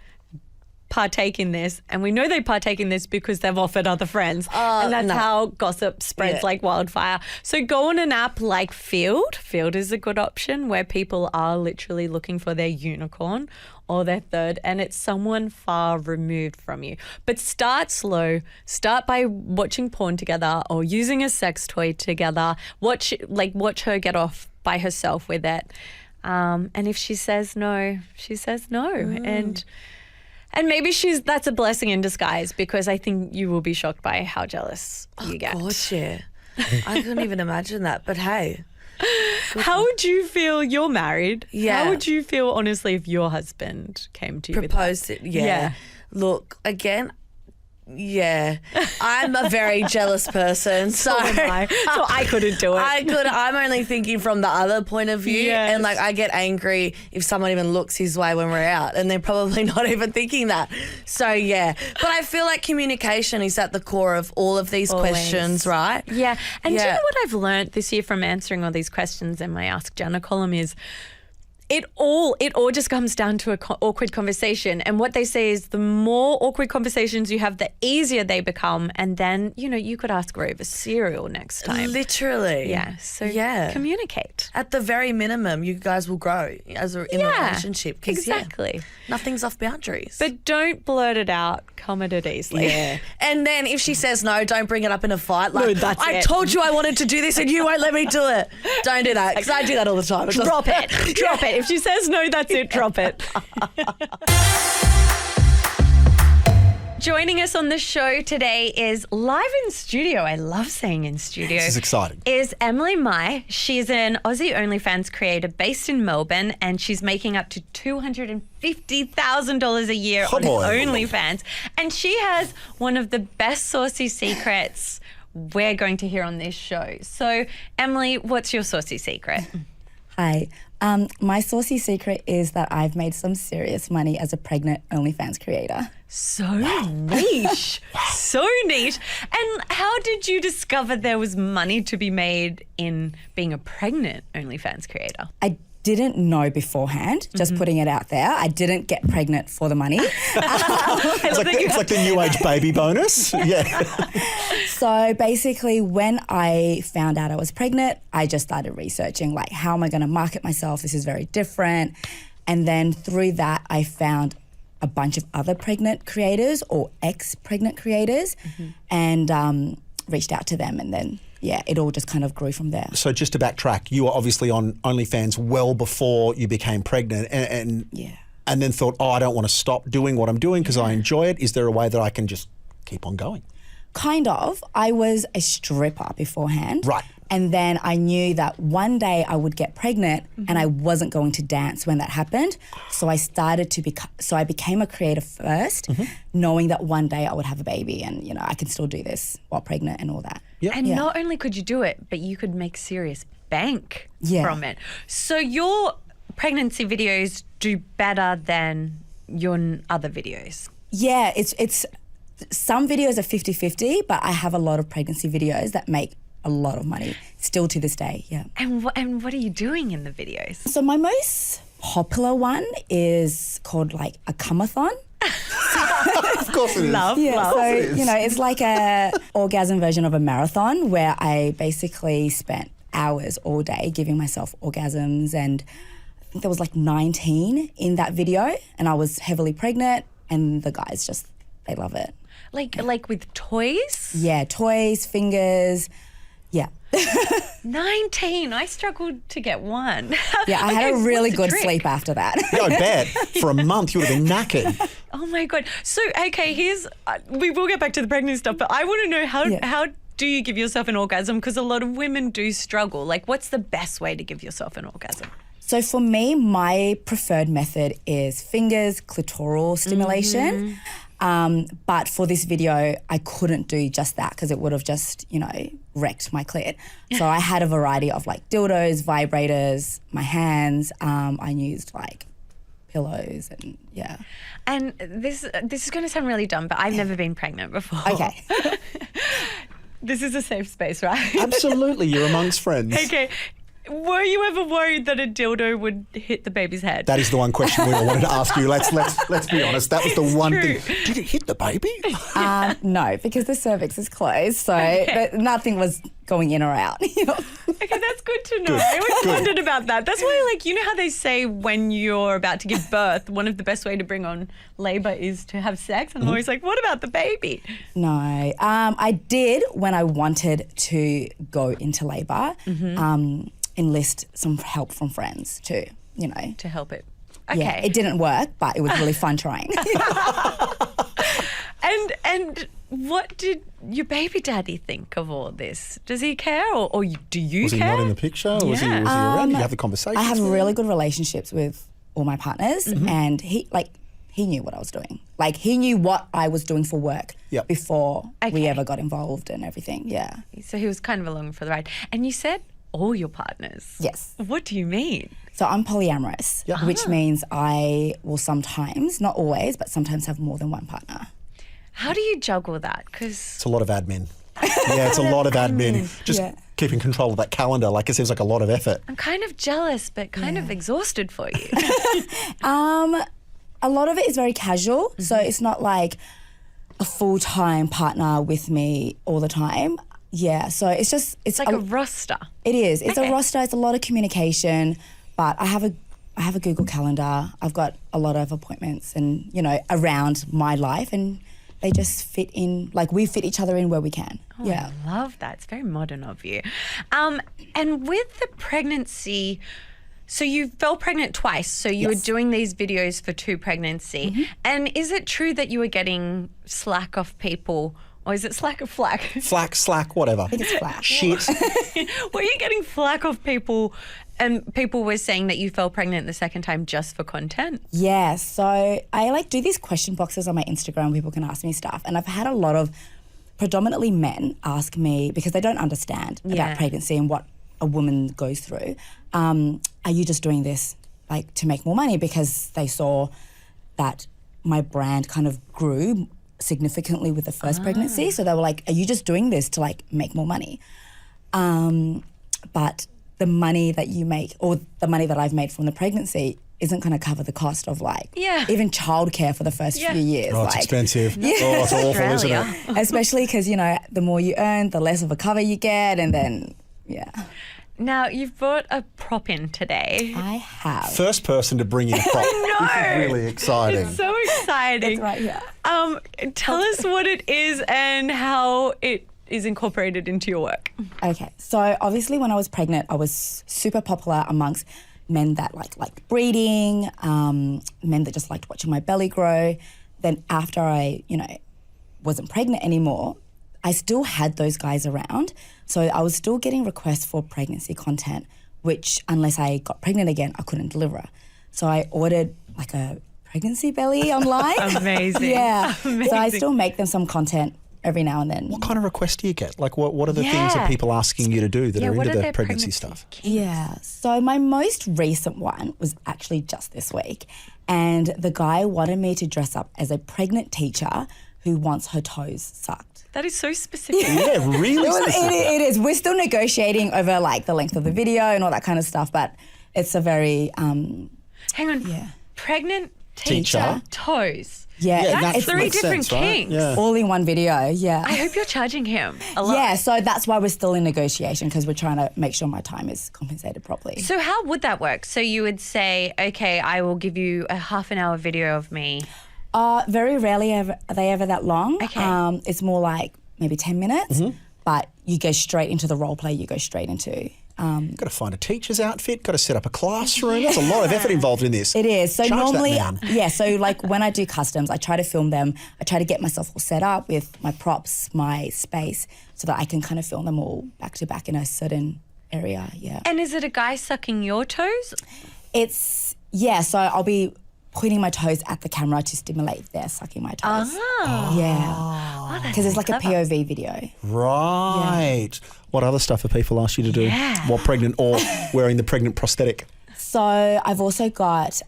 partake in this and we know they partake in this because they've offered other friends and that's how gossip spreads like wildfire. So go on an app like Field. Field is a good option where people are literally looking for their unicorn or their third and it's someone far removed from you. But start slow. Start by watching porn together or using a sex toy together. Watch her get off by herself with it. And if she says no, she says no. And maybe that's a blessing in disguise because I think you will be shocked by how jealous you get. Of course, yeah. I couldn't even imagine that, but hey. How would you feel? You're married. Yeah. How would you feel, honestly, if your husband came to you proposed with that? it? Yeah. Look, again, I'm a very jealous person, so I couldn't do it. I'm only thinking from the other point of view, and like I get angry if someone even looks his way when we're out, and they're probably not even thinking that. So but I feel like communication is at the core of all of these questions, right? Yeah, and do you know what I've learned this year from answering all these questions in my Ask Jenna column is it all just comes down to an awkward conversation. And what they say is the more awkward conversations you have, the easier they become. And then, you could ask her over cereal next time. Literally. Yeah. So communicate. At the very minimum, you guys will grow in a relationship. Exactly. Nothing's off boundaries. But don't blurt it out. Come at it easily. Yeah. And then if she says no, don't bring it up in a fight. Like, no, I told you I wanted to do this and you won't let me do it. Don't do that because I do that all the time. Drop it. Drop it. If she says no, that's it. Drop it. Joining us on the show today is live in studio. I love saying in studio. This is exciting. Is Emily Mai. She's an Aussie OnlyFans creator based in Melbourne and she's making up to $250,000 a year on OnlyFans. And she has one of the best saucy secrets we're going to hear on this show. So, Emily, what's your saucy secret? Hi. My saucy secret is that I've made some serious money as a pregnant OnlyFans creator. So niche. So niche. And how did you discover there was money to be made in being a pregnant OnlyFans creator? I didn't know beforehand, just putting it out there. I didn't get pregnant for the money. It's like the new age baby bonus. Yeah. So basically when I found out I was pregnant, I just started researching like, how am I going to market myself? This is very different. And then through that, I found a bunch of other pregnant creators or ex-pregnant creators and reached out to them, and then it all just kind of grew from there. So just to backtrack, you were obviously on OnlyFans well before you became pregnant and then thought, I don't want to stop doing what I'm doing because I enjoy it. Is there a way that I can just keep on going? Kind of. I was a stripper beforehand. Right. And then I knew that one day I would get pregnant and I wasn't going to dance when that happened. So I started to I became a creator first, knowing that one day I would have a baby and, you know, I can still do this while pregnant and all that. And not only could you do it, but you could make serious bank from it. So your pregnancy videos do better than your other videos? Yeah, it's some videos are 50-50, but I have a lot of pregnancy videos that make a lot of money still to this day. And what are you doing in the videos? So my most popular one is called like a cumathon. Of course it is. Love. So you know, it's like a orgasm version of a marathon where I basically spent hours all day giving myself orgasms, and I think there was like 19 in that video, and I was heavily pregnant, and the guys just, they love it. Like with toys? Yeah, toys, fingers. Yeah. 19. I struggled to get one. Yeah, I had a really good sleep after that. Yeah, I bet. For a month, you would have been knackered. Oh my God. So, okay, we will get back to the pregnancy stuff, but I want to know how do you give yourself an orgasm? Because a lot of women do struggle. Like, what's the best way to give yourself an orgasm? So for me, my preferred method is fingers, clitoral stimulation. But for this video, I couldn't do just that because it would have just, you know, wrecked my clit. So I had a variety of like dildos, vibrators, my hands. I used like pillows and And this is going to sound really dumb, but I've never been pregnant before. Okay. This is a safe space, right? Absolutely. You're amongst friends. Okay. Were you ever worried that a dildo would hit the baby's head? That is the one question we all wanted to ask you. Let's be honest. That was the one thing. Did it hit the baby? No, because the cervix is closed, so nothing was going in or out. You know? Okay, that's good to know. I always wondered about that. That's why, like, you know how they say when you're about to give birth, one of the best way to bring on labour is to have sex? And I'm always like, what about the baby? No. I did when I wanted to go into labour. Enlist some help from friends too, you know. To help it. Okay. Yeah, it didn't work, but it was really fun trying. And what did your baby daddy think of all this? Does he care or do you care? Was he not in the picture? Or was he around? Did you have the conversation? I have really good relationships with all my partners and he knew what I was doing. Like he knew what I was doing for work before we ever got involved and everything, So he was kind of along for the ride. And you said all your partners. Yes. What do you mean? So I'm polyamorous, which means I will sometimes, not always, but sometimes have more than one partner. How do you juggle that? Because it's a lot of admin. Yeah, it's a lot of admin. Just keeping control of that calendar. Like, it seems like a lot of effort. I'm kind of jealous, but kind of exhausted for you. A lot of it is very casual. So it's not like a full-time partner with me all the time. Yeah, so it's like a roster. It is. It's a roster. It's a lot of communication, but I have a Google Calendar. I've got a lot of appointments and, you know, around my life, and they just fit in, like we fit each other in where we can. Oh, I love that. It's very modern of you. And with the pregnancy, so you fell pregnant twice. So you were doing these videos for 2 pregnancy. And is it true that you were getting slack off people? Or is it slack or flack? Slack, whatever. I think it's flack. Shit. Were you getting flack off people and people were saying that you fell pregnant the second time just for content? Yeah, so I do these question boxes on my Instagram. People can ask me stuff. And I've had a lot of predominantly men ask me, because they don't understand about pregnancy and what a woman goes through, are you just doing this like to make more money? Because they saw that my brand kind of grew significantly with the first pregnancy. So they were like, are you just doing this to like make more money? But the money that you make, or the money that I've made from the pregnancy, isn't going to cover the cost of like even childcare for the first few years. Oh, it's like, expensive. Yeah. Oh, it's awful, isn't it? Especially because, you know, the more you earn, the less of a cover you get, and then, Now, you've brought a prop in today. I have. First person to bring in a prop. I know. This is really exciting. It's so exciting. It's right here. Tell us what it is and how it is incorporated into your work. Okay, so obviously when I was pregnant, I was super popular amongst men that liked breeding, men that just liked watching my belly grow. Then after I, wasn't pregnant anymore, I still had those guys around. So I was still getting requests for pregnancy content, which unless I got pregnant again, I couldn't deliver. So I ordered like a pregnancy belly online. Amazing. Yeah. Amazing. So I still make them some content every now and then. What kind of requests do you get? Like, what are the things that people asking you to do that are into the pregnancy stuff? Yeah. So my most recent one was actually just this week. And the guy wanted me to dress up as a pregnant teacher who wants her toes sucked. That is so specific. Yeah, really specific. It is. We're still negotiating over like the length of the video and all that kind of stuff, but it's a very... Hang on. Yeah. Pregnant teacher toes. Yeah, that's three different kinks. Yeah. All in one video, yeah. I hope you're charging him a lot. Yeah, so that's why we're still in negotiation, because we're trying to make sure my time is compensated properly. So how would that work? So you would say, okay, I will give you a half an hour video of me. Very rarely are they ever that long. Okay. It's more like maybe 10 minutes, but you go straight into the role play, you go straight into... Got to find a teacher's outfit, got to set up a classroom. There's a lot of effort involved in this. It is. So Charge normally, that man. so like when I do customs, I try to film them. I try to get myself all set up with my props, my space, so that I can kind of film them all back to back in a certain area, And is it a guy sucking your toes? So I'll be pointing my toes at the camera to stimulate their sucking my toes. Yeah. Because it's like a POV video. Right. Yeah. What other stuff have people asked you to do while pregnant or wearing the pregnant prosthetic? So I've also got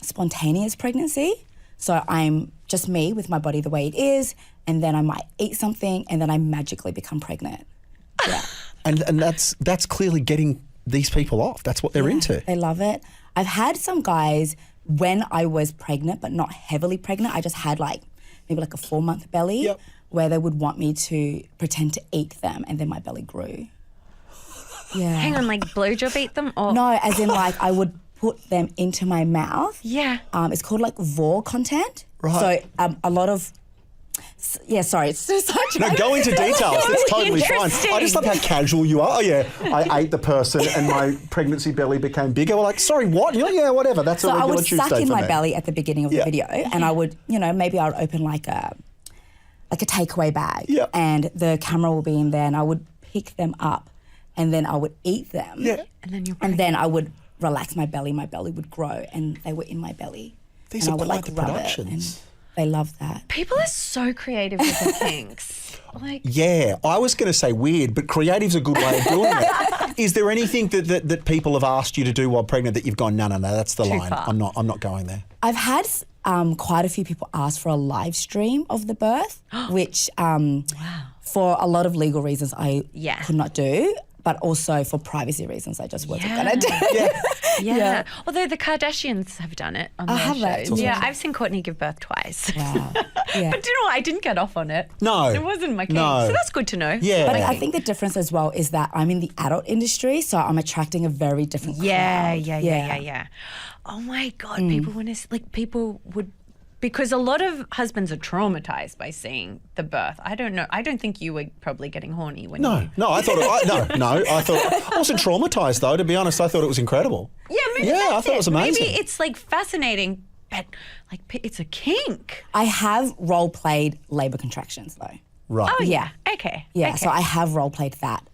spontaneous pregnancy. So I'm just me with my body the way it is, and then I might eat something and then I magically become pregnant. Yeah. and that's clearly getting these people off. That's what they're into. They love it. I've had some guys when I was pregnant, but not heavily pregnant. I just had maybe a 4-month belly where they would want me to pretend to eat them, and then my belly grew. Yeah. Hang on, blowjob eat them? Or? No, as in I would put them into my mouth. Yeah. It's called vor content. Right. So a lot of... Yeah, sorry, it's so such... No, go into details. That's totally fine. I just love how casual you are. Oh, yeah, I ate the person and my pregnancy belly became bigger. We're like, sorry, what? You're like, yeah, whatever. That's a regular Tuesday for me. So I would suck in my belly at the beginning of the video, and I would, maybe I would open like a takeaway bag, and the camera will be in there, and I would pick them up, and then I would eat them. Yeah. And then I would relax my belly would grow, and they were in my belly. These and are I would quite the rub productions. it, and they love that. People are so creative with their kinks. Yeah, I was going to say weird, but creative's a good way of doing it. Is there anything that people have asked you to do while pregnant that you've gone, no, that's the line. Far. I'm not going there. I've had quite a few people ask for a live stream of the birth, which for a lot of legal reasons I could not do, but also for privacy reasons I just wasn't going to do. Yeah. Although the Kardashians have done it on their shows. That. Yeah, I've seen Courtney give birth twice. Wow. But do you know what? I didn't get off on it. No. It wasn't my case. No. So that's good to know. Yeah. But I think the difference as well is that I'm in the adult industry, so I'm attracting a very different crowd. Yeah. Oh my God, people want to, people would, because a lot of husbands are traumatized by seeing the birth. I don't know. I don't think you were probably getting horny when you... No, I thought I thought I wasn't traumatized though, to be honest. I thought it was incredible. Yeah, maybe I thought it was amazing. Maybe it's fascinating, but it's a kink. I have role played labour contractions though. Right. Oh yeah. Okay. Yeah, so I have role played that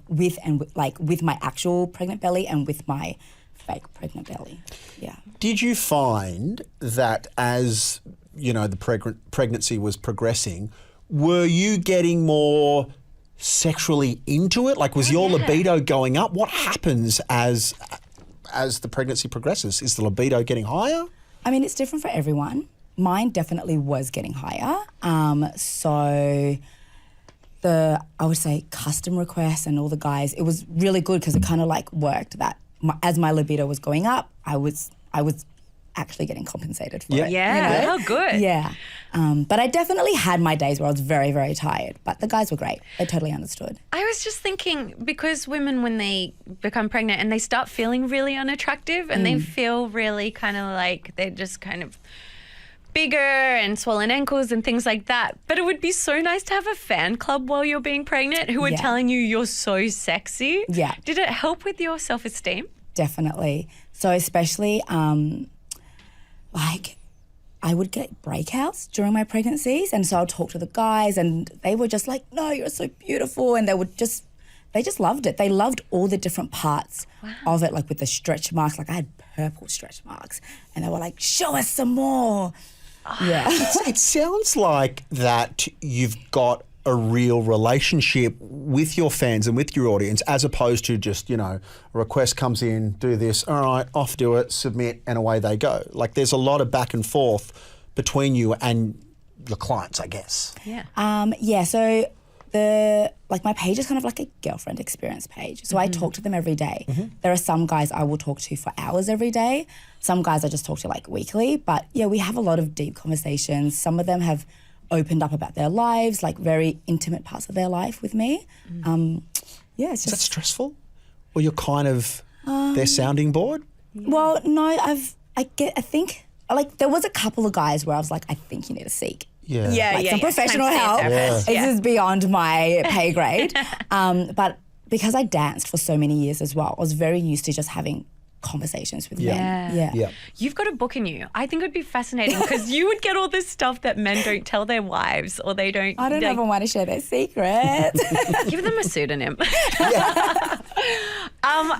with my actual pregnant belly and with my fake pregnant belly. Yeah. Did you find that as, the pregnancy was progressing, were you getting more sexually into it? Like, was your libido going up? What happens as the pregnancy progresses? Is the libido getting higher? I mean, it's different for everyone. Mine definitely was getting higher. So I would say custom requests and all the guys, it was really good because it kind of like worked that as my libido was going up, I was actually getting compensated for it. Yeah, how good. Yeah. But I definitely had my days where I was very, very tired. But the guys were great. They totally understood. I was just thinking, because women, when they become pregnant and they start feeling really unattractive and they feel really kind of like they're just kind of bigger and swollen ankles and things like that. But it would be so nice to have a fan club while you're being pregnant who are telling you you're so sexy. Yeah. Did it help with your self-esteem? Definitely. So especially like I would get breakouts during my pregnancies, and so I'd talk to the guys and they were just like, no, you're so beautiful, and they just loved it. They loved all the different parts of it, like with the stretch marks. Like I had purple stretch marks and they were like, show us some more. Yeah. It sounds like that you've got a real relationship with your fans and with your audience, as opposed to just, a request comes in, do this, all right, off, do it, submit, and away they go. Like there's a lot of back and forth between you and your clients, I guess. Yeah. So my page is kind of like a girlfriend experience page. So I talk to them every day. There are some guys I will talk to for hours every day. Some guys I just talk to like weekly. But yeah, we have a lot of deep conversations. Some of them have opened up about their lives, like very intimate parts of their life with me. It's just... Is that stressful? Or you're kind of their sounding board? Well, no, I think there was a couple of guys where I was like, I think you need to seek some professional help. This is beyond my pay grade. But because I danced for so many years as well, I was very used to just having conversations with men. Yeah. You've got a book in you. I think it would be fascinating because you would get all this stuff that men don't tell their wives, or they don't. I don't ever want to share their secrets. Give them a pseudonym.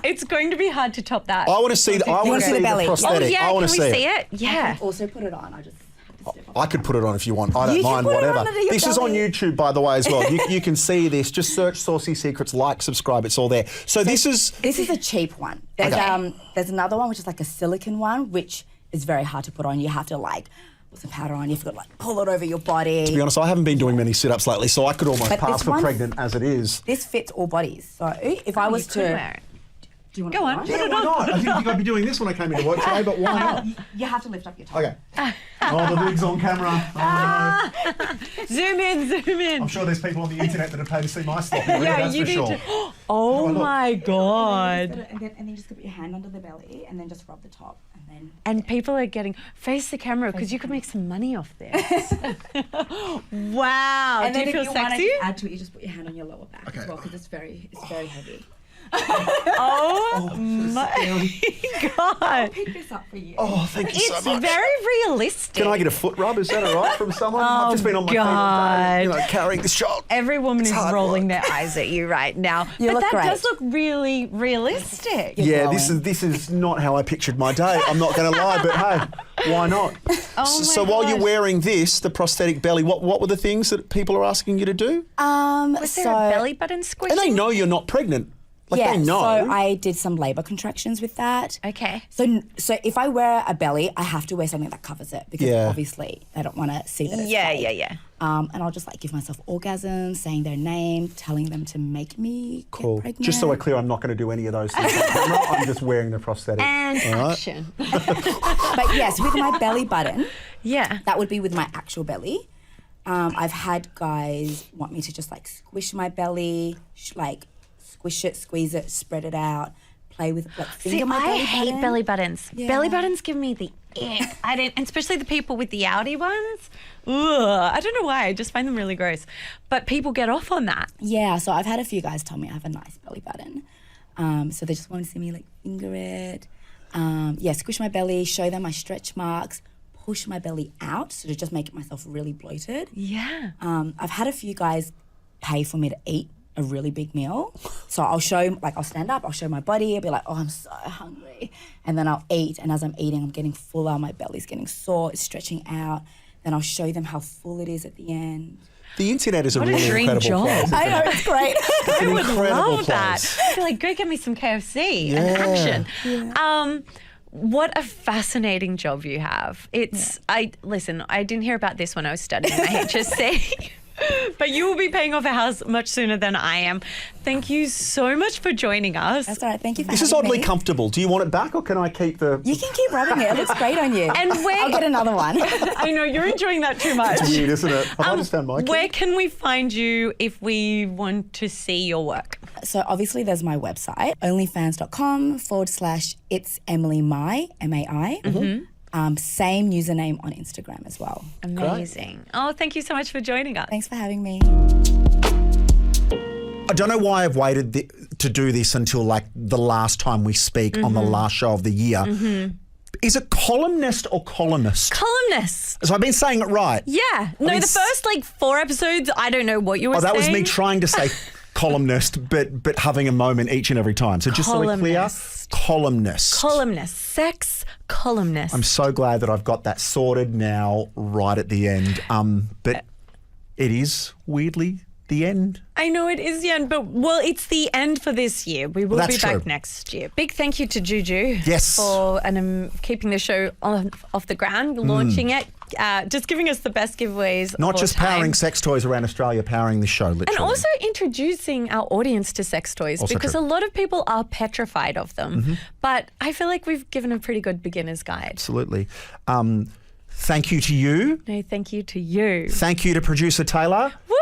It's going to be hard to top that. I want to see the belly. prosthetic. Oh yeah, I want to see it? Yeah. I can also put it on. I could put it on if you want. I don't mind, whatever. This is on YouTube, by the way, as well. You can see this. Just search Saucy Secrets, like, subscribe. It's all there. So this is a cheap one. There's another one which is like a silicone one, which is very hard to put on. You have to put some powder on. You have to pull it over your body. To be honest, I haven't been doing many sit-ups lately, so I could almost pass for pregnant as it is. This fits all bodies. So if I was to wear it. Do you want Go to on. Yeah, why not? I didn't think I'd be doing this when I came into work today, but why not? You have to lift up your top. Okay. Oh, the wig's on camera. Oh, no. Zoom in. I'm sure there's people on the internet that have paid to see my sloppy rig, that's for sure. Oh my God. And then you just put your hand under the belly and then just rub the top. And people are getting, face the camera because you could make some money off this. Wow. And do then you feel if you sexy? want to add to it, you just put your hand on your lower back as well because it's very heavy. Oh my God. I'll pick this up for you. Oh, thank you so much. It's very realistic. Can I get a foot rub? Is that all right from someone? I've just been on my feet all day, carrying this child. Every woman is rolling their eyes at you right now. You look that great. does look really realistic. Yeah, this is not how I pictured my day. I'm not going to lie, but hey, why not? So while you're wearing this, the prosthetic belly, what were the things that people are asking you to do? Was there a belly button squish? And they know you're not pregnant. They know. So I did some labour contractions with that. Okay. So if I wear a belly, I have to wear something that covers it because obviously they don't want to see that it's fake. Yeah. And I'll just give myself orgasms, saying their name, telling them to make me get pregnant. Just so we're clear, I'm not going to do any of those things on camera. I'm just wearing the prosthetic. And action. But yes, with my belly button, yeah, that would be with my actual belly. I've had guys want me to just squish my belly, squish it, squeeze it, spread it out, play with finger my belly button. I hate belly buttons. Yeah. Belly buttons give me the ick. I don't, and especially the people with the outie ones. Ugh, I don't know why. I just find them really gross. But people get off on that. Yeah, so I've had a few guys tell me I have a nice belly button. So they just want to see me finger it. Squish my belly, show them my stretch marks, push my belly out, so to just make myself really bloated. Yeah. I've had a few guys pay for me to eat a really big meal. So I'll show, I'll stand up, I'll show my body, I'll be like, oh, I'm so hungry. And then I'll eat, and as I'm eating, I'm getting fuller, my belly's getting sore, it's stretching out. Then I'll show them how full it is at the end. The internet is a What a really dream incredible job. place. I know, it's great. It's an I would incredible love that. place. I feel like, go get me some KFC and action. What a fascinating job you have. I didn't hear about this when I was studying my HSC. But you will be paying off a house much sooner than I am. Thank you so much for joining us. That's all right. Thank you for This is having oddly me. comfortable. Do you want it back or can I keep the... You can keep rubbing it. It looks great on you. And I'll get another one. I know, you're enjoying that too much. It's weird, isn't it? Have I just found my key? Where can we find you if we want to see your work? So obviously there's my website, onlyfans.com/it's Emily Mai, M-A-I. Same username on Instagram as well. Amazing. Oh, thank you so much for joining us. Thanks for having me. I don't know why I've waited to do this until like the last time we speak on the last show of the year. Is it columnist or columnist? Columnist. So I've been saying it right. Yeah. No, mean, the first 4 episodes, I don't know what you were saying. That was me trying to say columnist, but having a moment each and every time. So just so we're clear, columnist. Columnist. Sex columnist. I'm so glad that I've got that sorted now right at the end. But it is weirdly the end. I know it is the end, but it's the end for this year. We will be back next year. Big thank you to Juju. Yes. For keeping the show off the ground, launching it, just giving us the best giveaways. Not of all just time. powering sex toys around Australia, powering the show, literally. And also introducing our audience to sex toys Also because true. a lot of people are petrified of them. But I feel like we've given a pretty good beginner's guide. Absolutely. Thank you to you. No, thank you to you. Thank you to producer Taylor. Woo!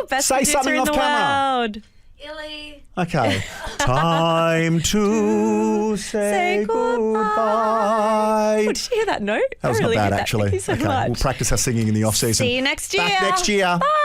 Best Say producer something in off the camera. world. Illy. Okay. Time to say goodbye. Oh, did you hear that note? That was I really not bad, did that. actually. Thank you so okay, much. we'll practice our singing in the off season. See you next year. Back next year. Bye.